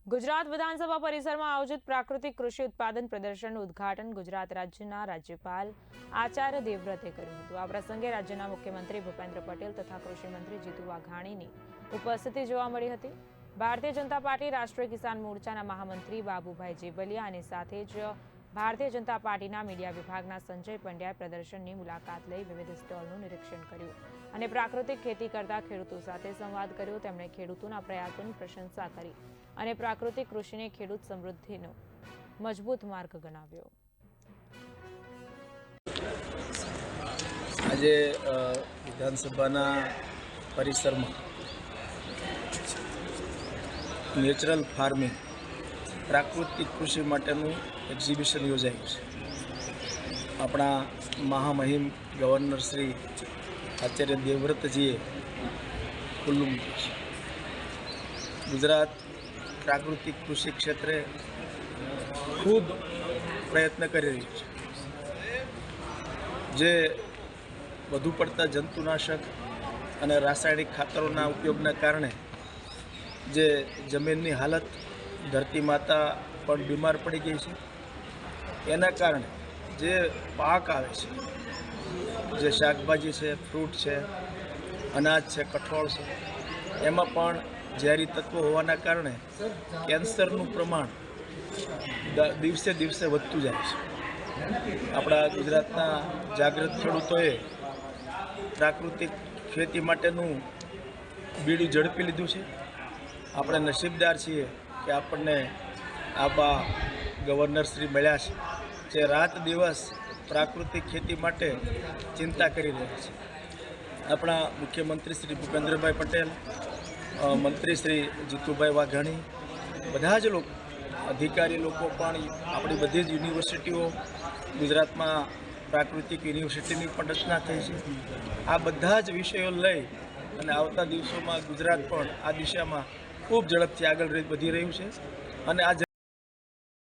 ગુજરાત વિધાનસભા પરિસરમાં આયોજિત પ્રાકૃતિક કૃષિ ઉત્પાદન પ્રદર્શનનું ઉદ્ઘાટન ગુજરાત રાજ્યના રાજ્યપાલ આચાર્ય દેવવ્રતે કર્યું હતું। આ પ્રસંગે રાજ્યના મુખ્યમંત્રી ભૂપેન્દ્ર પટેલ તથા કૃષિ મંત્રી જીતુ વાઘાણીની ઉપસ્થિતિ જોવા મળી હતી। ભારતીય જનતા પાર્ટી રાષ્ટ્રીય કિસાન મોરચાના મહામંત્રી બાબુભાઈ જેબલિયા અને સાથે જ ભારતીય જનતા પાર્ટીના મીડિયા વિભાગના સંજય પંડ્યાએ પ્રદર્શનની મુલાકાત લઈ વિવિધ સ્ટોલનું નિરીક્ષણ કર્યું અને પ્રાકૃતિક ખેતી કરતા ખેડૂતો સાથે સંવાદ કર્યો। તેમણે ખેડૂતોના પ્રયાસોની પ્રશંસા કરી અને પ્રાકૃતિક કૃષિને ખેડૂત સમૃદ્ધિનો મજબૂત માર્ગ ગણાવ્યો। આજે વિધાનસભાના પરિસરમાં નેચરલ ફાર્મિંગ પ્રાકૃતિક કૃષિ માટેનું એક્ઝિબિશન યોજાયું છે। આપણા મહામહિમ ગવર્નર શ્રી આચાર્ય દેવવ્રતજીએ ખુલ્લું મૂક્યું છે। ગુજરાત પ્રાકૃતિક કૃષિ ક્ષેત્રે ખૂબ પ્રયત્ન કરી રહ્યું છે, જે વધુ પડતા જંતુનાશક અને રાસાયણિક ખાતરોના ઉપયોગના કારણે જે જમીનની હાલત, ધરતી માતા પણ બીમાર પડી ગઈ છે। એના કારણે જે પાક આવે છે, જે શાકભાજી છે, ફ્રૂટ છે, અનાજ છે, કઠોળ છે, એમાં પણ ઝેરી તત્વો હોવાના કારણે કેન્સરનું પ્રમાણ દિવસે દિવસે વધતું જાય છે। આપણા ગુજરાતના જાગૃત ખેડૂતોએ પ્રાકૃતિક ખેતી માટેનું બીડું ઝડપી લીધું છે। આપણે નસીબદાર છીએ કે આપણને આવા ગવર્નરશ્રી મળ્યા છે, જે રાત દિવસ પ્રાકૃતિક ખેતી માટે ચિંતા કરી રહ્યા છે। આપણા મુખ્યમંત્રી શ્રી ભૂપેન્દ્રભાઈ પટેલ, મંત્રી શ્રી જીતુભાઈ વાઘાણી, બધા જ લોકો, અધિકારી લોકો પણ, આપણી બધી જ યુનિવર્સિટીઓ, ગુજરાતમાં પ્રાકૃતિક યુનિવર્સિટીની પણ રચના થઈ છે। આ બધા જ વિષયો લઈ અને આવતા દિવસોમાં ગુજરાત પણ આ દિશામાં ખૂબ ઝડપથી આગળ વધી રહ્યું છે અને આ